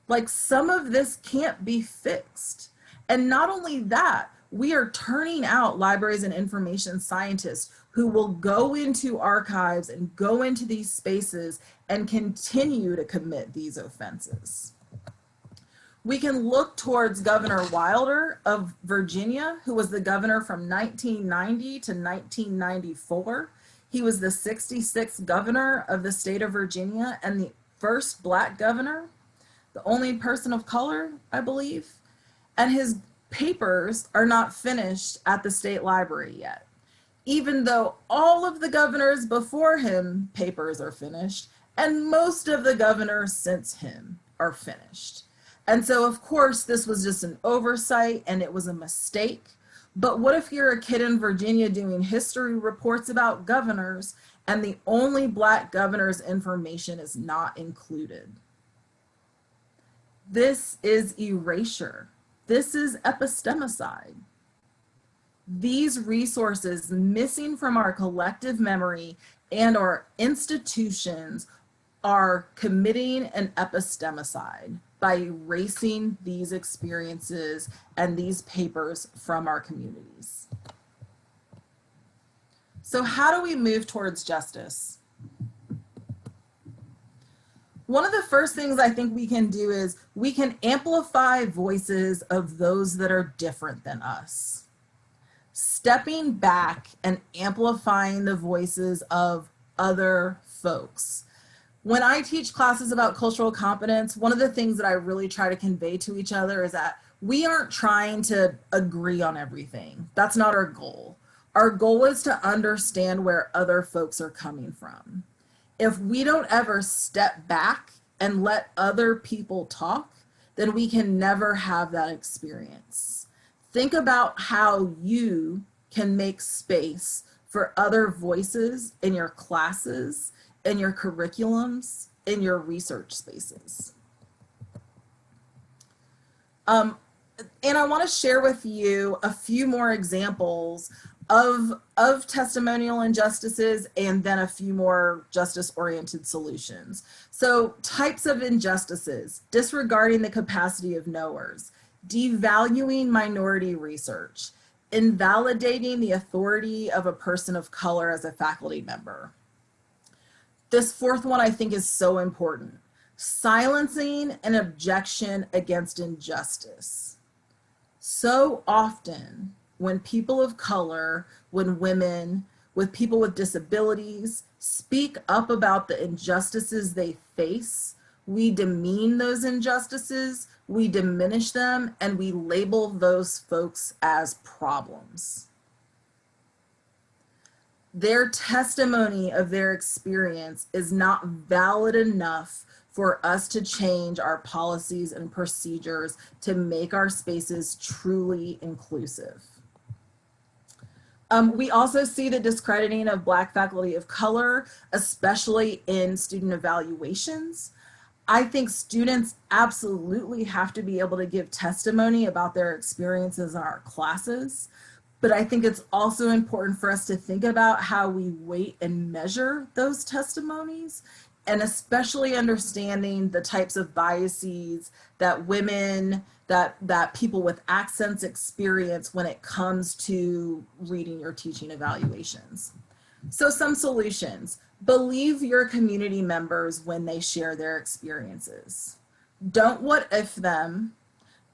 Like, some of this can't be fixed. And not only that, we are turning out libraries and information scientists who will go into archives and go into these spaces and continue to commit these offenses. We can look towards Governor Wilder of Virginia, who was the governor from 1990 to 1994. He was the 66th governor of the state of Virginia and the first Black governor, the only person of color, I believe. And his papers are not finished at the state library yet, even though all of the governors before him papers are finished, and most of the governors since him are finished. And so, of course, this was just an oversight and it was a mistake. But what if you're a kid in Virginia doing history reports about governors and the only Black governor's information is not included? This is erasure. This is epistemicide. These resources missing from our collective memory and our institutions are committing an epistemicide by erasing these experiences and these papers from our communities. So how do we move towards justice? One of the first things I think we can do is we can amplify voices of those that are different than us. Stepping back and amplifying the voices of other folks. When I teach classes about cultural competence, one of the things that I really try to convey to each other is that we aren't trying to agree on everything. That's not our goal. Our goal is to understand where other folks are coming from. If we don't ever step back and let other people talk, then we can never have that experience. Think about how you can make space for other voices in your classes, in your curriculums, in your research spaces. And I want to share with you a few more examples of testimonial injustices and then a few more justice-oriented solutions. So types of injustices: disregarding the capacity of knowers, devaluing minority research, invalidating the authority of a person of color as a faculty member. This fourth one I think is so important: silencing an objection against injustice. So often, when people of color, when women, with people with disabilities speak up about the injustices they face, we demean those injustices, we diminish them, and we label those folks as problems. Their testimony of their experience is not valid enough for us to change our policies and procedures to make our spaces truly inclusive. We also see the discrediting of Black faculty of color, especially in student evaluations. I think students absolutely have to be able to give testimony about their experiences in our classes, but I think it's also important for us to think about how we weight and measure those testimonies, and especially understanding the types of biases that women, that people with accents experience when it comes to reading your teaching evaluations. So some solutions: believe your community members when they share their experiences. Don't what if them,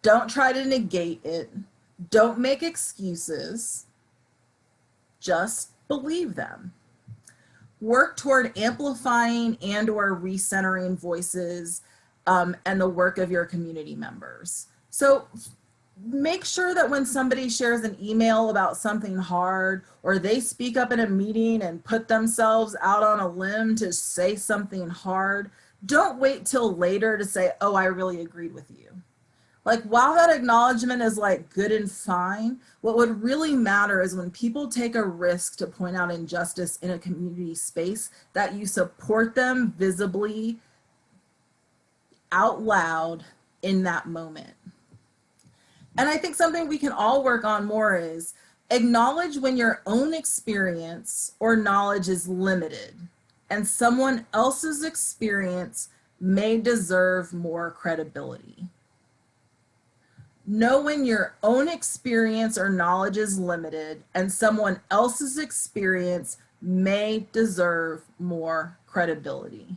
don't try to negate it, don't make excuses, just believe them. Work toward amplifying and/or recentering voices and the work of your community members. So make sure that when somebody shares an email about something hard, or they speak up in a meeting and put themselves out on a limb to say something hard, don't wait till later to say, oh, I really agreed with you. Like, while that acknowledgement is like good and fine, what would really matter is when people take a risk to point out injustice in a community space, that you support them visibly out loud in that moment. And I think something we can all work on more is acknowledge when your own experience or knowledge is limited and someone else's experience may deserve more credibility. Know when your own experience or knowledge is limited and someone else's experience may deserve more credibility.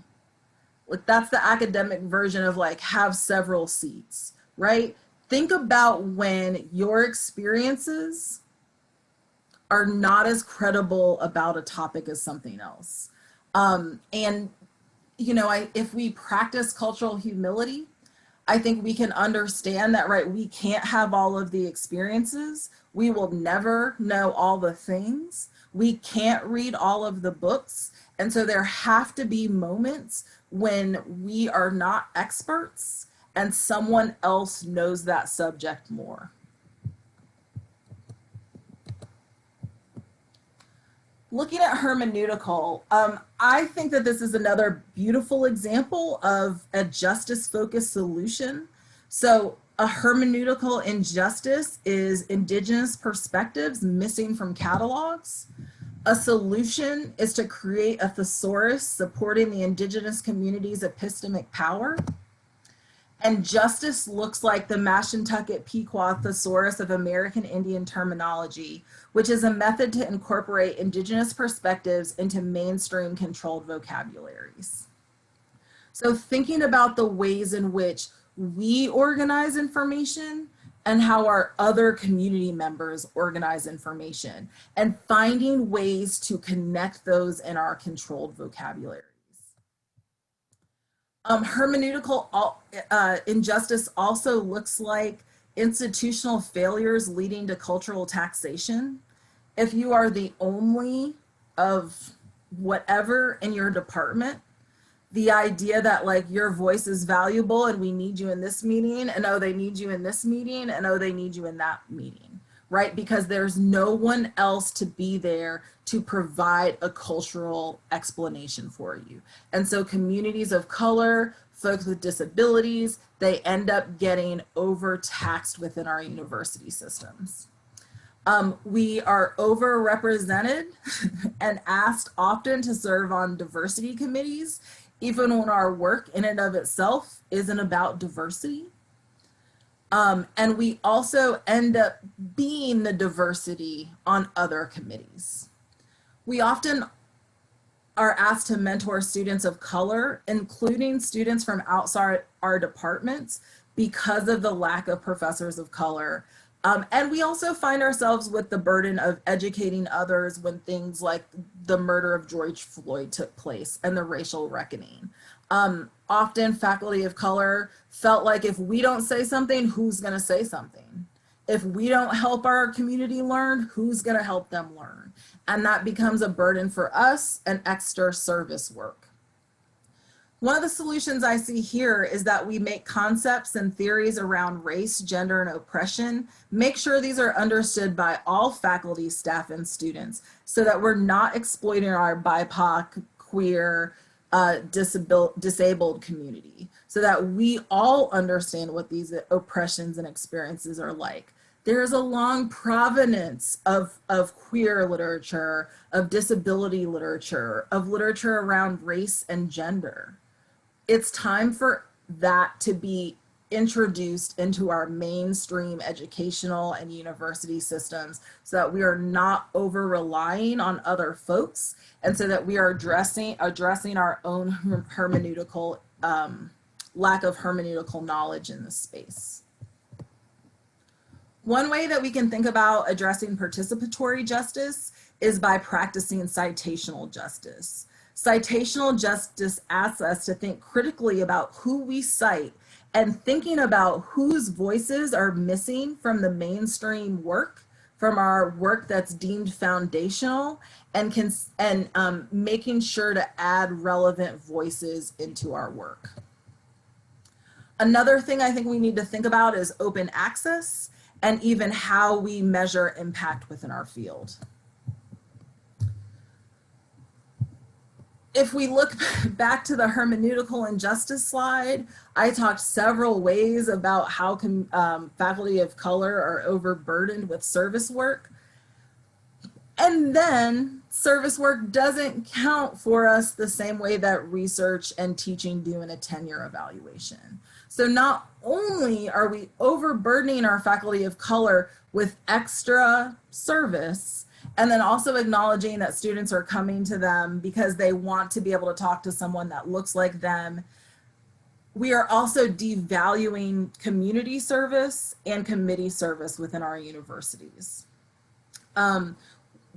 Like, that's the academic version of like have several seats, right? Think about when your experiences are not as credible about a topic as something else. And, you know, if we practice cultural humility, I think we can understand that, right, we can't have all of the experiences. We will never know all the things. We can't read all of the books. And so there have to be moments when we are not experts and someone else knows that subject more. Looking at hermeneutical, I think that this is another beautiful example of a justice-focused solution. So a hermeneutical injustice is indigenous perspectives missing from catalogs. A solution is to create a thesaurus supporting the indigenous community's epistemic power. And justice looks like the Mashantucket Pequot Thesaurus of American Indian Terminology, which is a method to incorporate indigenous perspectives into mainstream controlled vocabularies. So thinking about the ways in which we organize information and how our other community members organize information, and finding ways to connect those in our controlled vocabulary. Hermeneutical injustice also looks like institutional failures leading to cultural taxation. If you are the only of whatever in your department, the idea that like your voice is valuable and we need you in this meeting, and oh, they need you in this meeting, and oh, they need you in that meeting, right? Because there's no one else to be there to provide a cultural explanation for you. And so communities of color, folks with disabilities, they end up getting overtaxed within our university systems. We are overrepresented and asked often to serve on diversity committees, even when our work in and of itself isn't about diversity. And we also end up being the diversity on other committees. We often are asked to mentor students of color, including students from outside our departments, because of the lack of professors of color. And we also find ourselves with the burden of educating others when things like the murder of George Floyd took place and the racial reckoning. Often faculty of color felt like if we don't say something, who's gonna say something? If we don't help our community learn, who's gonna help them learn? And that becomes a burden for us and extra service work. One of the solutions I see here is that we make concepts and theories around race, gender, and oppression, make sure these are understood by all faculty, staff, and students, so that we're not exploiting our BIPOC, queer, disabled community, so that we all understand what these oppressions and experiences are like. There is a long provenance of queer literature, of disability literature, of literature around race and gender. It's time for that to be introduced into our mainstream educational and university systems, so that we are not over relying on other folks, and so that we are addressing our own hermeneutical, lack of hermeneutical knowledge in this space. One way that we can think about addressing participatory justice is by practicing citational justice. Citational justice asks us to think critically about who we cite and thinking about whose voices are missing from the mainstream work, from our work that's deemed foundational, and making sure to add relevant voices into our work. Another thing I think we need to think about is open access and even how we measure impact within our field. If we look back to the hermeneutical injustice slide, I talked several ways about how faculty of color are overburdened with service work. And then service work doesn't count for us the same way that research and teaching do in a tenure evaluation. So not only are we overburdening our faculty of color with extra service, and then also acknowledging that students are coming to them because they want to be able to talk to someone that looks like them, we are also devaluing community service and committee service within our universities.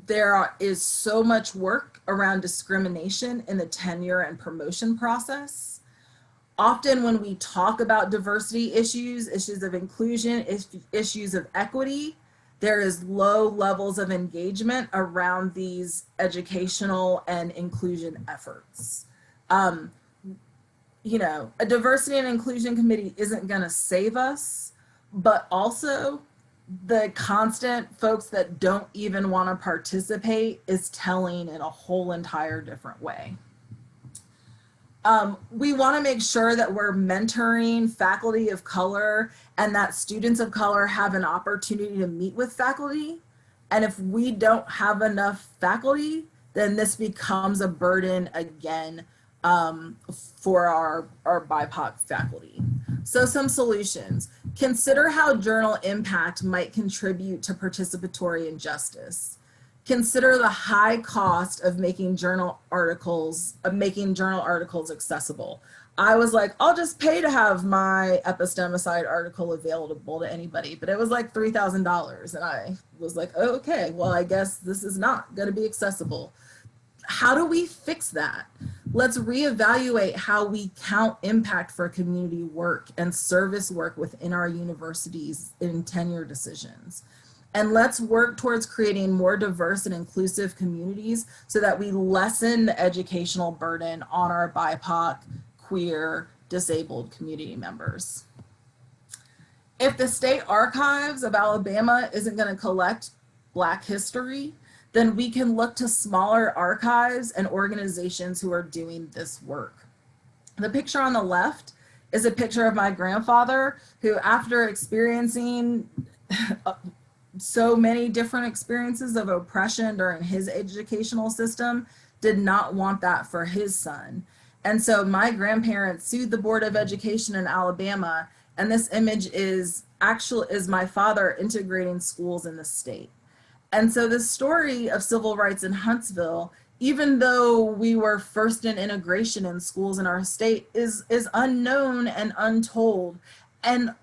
There is so much work around discrimination in the tenure and promotion process. Often when we talk about diversity issues, issues of inclusion, issues of equity, there is low levels of engagement around these educational and inclusion efforts. You know, a diversity and inclusion committee isn't going to save us, but also the constant folks that don't even want to participate is telling in a whole entire different way. We want to make sure that we're mentoring faculty of color and that students of color have an opportunity to meet with faculty. And if we don't have enough faculty, then this becomes a burden again for our BIPOC faculty. So some solutions. Consider how journal impact might contribute to participatory injustice. Consider the high cost of making journal articles accessible. I was like, I'll just pay to have my Epistemicide article available to anybody, but it was like $3,000. And I was like, oh, okay, well, I guess this is not going to be accessible. How do we fix that? Let's reevaluate how we count impact for community work and service work within our universities in tenure decisions. And let's work towards creating more diverse and inclusive communities so that we lessen the educational burden on our BIPOC, queer, disabled community members. If the State Archives of Alabama isn't going to collect Black history, then we can look to smaller archives and organizations who are doing this work. The picture on the left is a picture of my grandfather who, after experiencing so many different experiences of oppression during his educational system, did not want that for his son. And so my grandparents sued the Board of Education in Alabama, and this image is my father integrating schools in the state. And so the story of civil rights in Huntsville, even though we were first in integration in schools in our state, is unknown and untold. And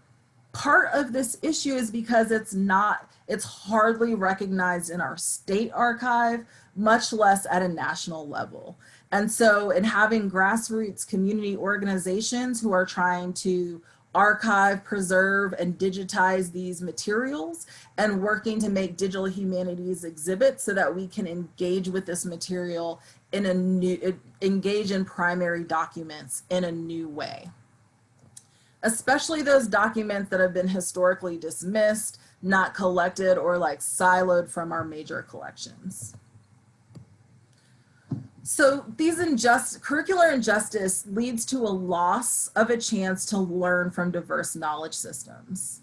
part of this issue is because it's hardly recognized in our state archive, much less at a national level. And so in having grassroots community organizations who are trying to archive, preserve, and digitize these materials and working to make digital humanities exhibits so that we can engage with this material engage in primary documents in a new way. Especially those documents that have been historically dismissed, not collected, or like siloed from our major collections. So these curricular injustice leads to a loss of a chance to learn from diverse knowledge systems.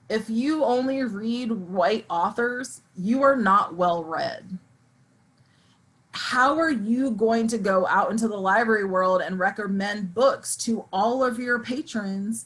If you only read white authors, you are not well read. How are you going to go out into the library world and recommend books to all of your patrons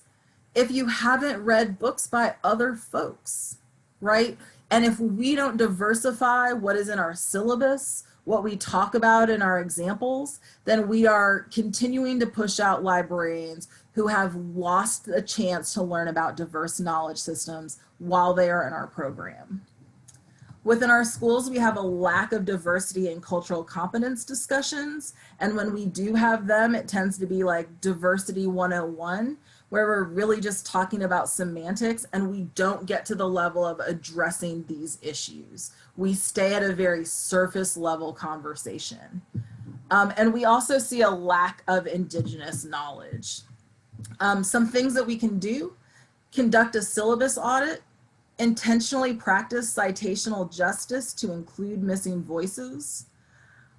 if you haven't read books by other folks, right? And if we don't diversify what is in our syllabus, what we talk about in our examples, then we are continuing to push out librarians who have lost a chance to learn about diverse knowledge systems while they are in our program. Within our schools, we have a lack of diversity and cultural competence discussions. And when we do have them, it tends to be like diversity 101, where we're really just talking about semantics and we don't get to the level of addressing these issues. We stay at a very surface level conversation. And we also see a lack of Indigenous knowledge. Some things that we can do: conduct a syllabus audit, intentionally practice citational justice to include missing voices.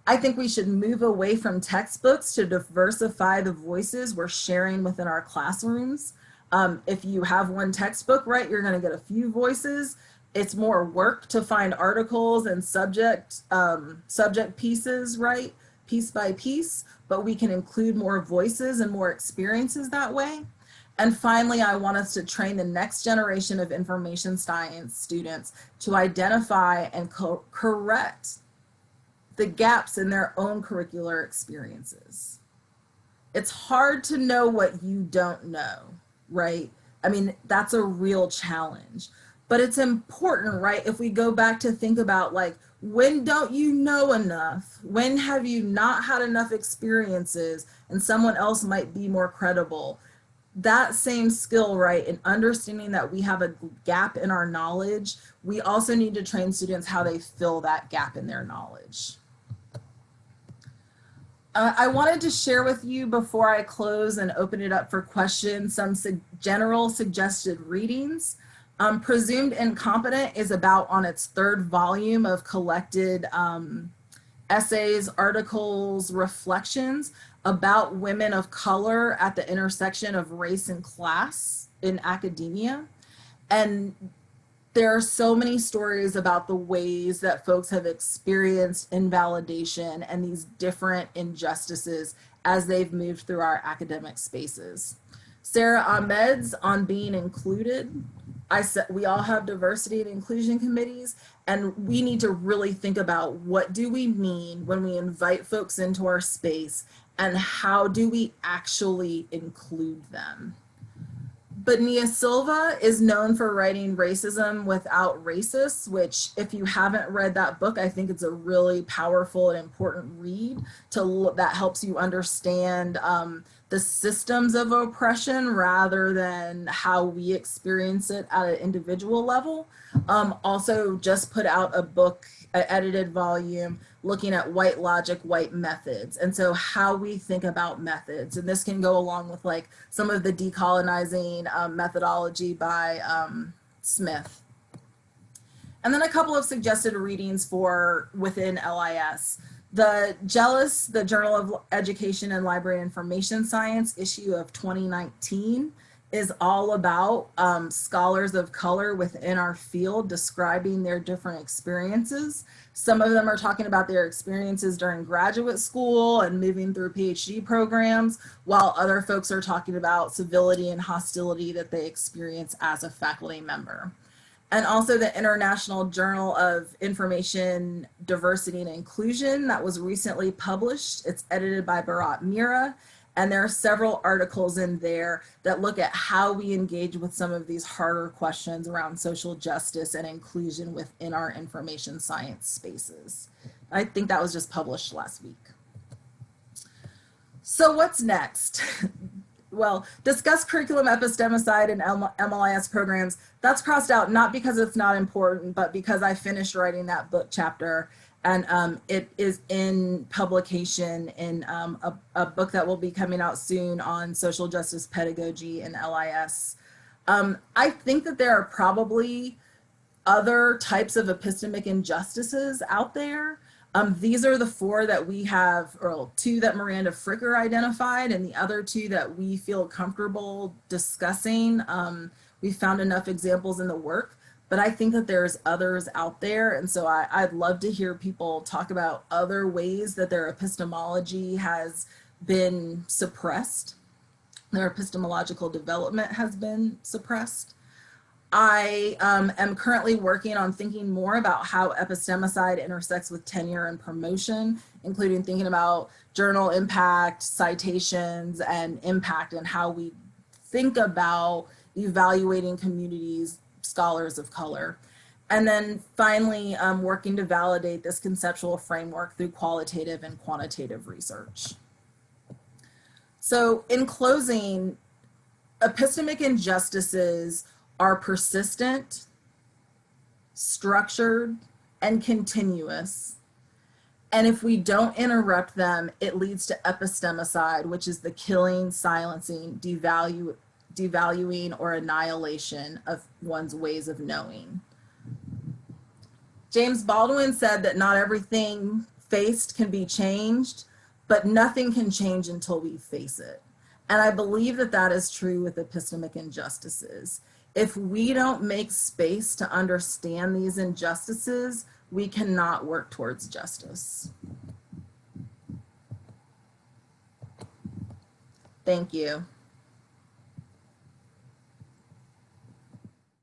I think we should move away from textbooks to diversify the voices we're sharing within our classrooms. If you have one textbook, right, you're going to get a few voices. It's more work to find articles and subject pieces, right, piece by piece, but we can include more voices and more experiences that way. And finally, I want us to train the next generation of information science students to identify and correct the gaps in their own curricular experiences. It's hard to know what you don't know, right? I mean, that's a real challenge, but it's important, right? If we go back to think about, like, when don't you know enough? When have you not had enough experiences and someone else might be more credible? That same skill, right, in understanding that we have a gap in our knowledge, we also need to train students how they fill that gap in their knowledge. I wanted to share with you, before I close and open it up for questions, some general suggested readings. Presumed Incompetent is about on its 3rd volume of collected essays, articles, reflections about women of color at the intersection of race and class in academia. And there are so many stories about the ways that folks have experienced invalidation and these different injustices as they've moved through our academic spaces. Sarah Ahmed's On Being Included. I said we all have diversity and inclusion committees, and we need to really think about, what do we mean when we invite folks into our space, and how do we actually include them? But Nia Silva is known for writing Racism Without Racists, which, if you haven't read that book, I think it's a really powerful and important read that helps you understand the systems of oppression rather than how we experience it at an individual level. Also just put out a book, an edited volume, looking at white logic, white methods. And so how we think about methods. And this can go along with like some of the decolonizing methodology by Smith. And then a couple of suggested readings for within LIS. The JELIS, the Journal of Education and Library Information Science issue of 2019, is all about scholars of color within our field describing their different experiences. Some of them are talking about their experiences during graduate school and moving through PhD programs, while other folks are talking about civility and hostility that they experience as a faculty member. And also the International Journal of Information, Diversity and Inclusion that was recently published. It's edited by Bharat Mira. And there are several articles in there that look at how we engage with some of these harder questions around social justice and inclusion within our information science spaces. I think that was just published last week. So what's next? Well, discuss curriculum epistemicide and MLIS programs. That's crossed out, not because it's not important, but because I finished writing that book chapter, and it is in publication in a book that will be coming out soon on social justice pedagogy in LIS. I think that there are probably other types of epistemic injustices out there. These are the 4 that we have, or 2 that Miranda Fricker identified, and the other 2 that we feel comfortable discussing. We found enough examples in the work, but I think that there's others out there. And so I'd love to hear people talk about other ways that their epistemology has been suppressed, their epistemological development has been suppressed. I am currently working on thinking more about how epistemicide intersects with tenure and promotion, including thinking about journal impact, citations, and impact, and how we think about evaluating communities, scholars of color. And then finally, working to validate this conceptual framework through qualitative and quantitative research. So in closing, epistemic injustices are persistent, structured, and continuous. And if we don't interrupt them, it leads to epistemicide, which is the killing, silencing, devaluing, or annihilation of one's ways of knowing. James Baldwin said that not everything faced can be changed, but nothing can change until we face it. And I believe that that is true with epistemic injustices. If we don't make space to understand these injustices, we cannot work towards justice. Thank you.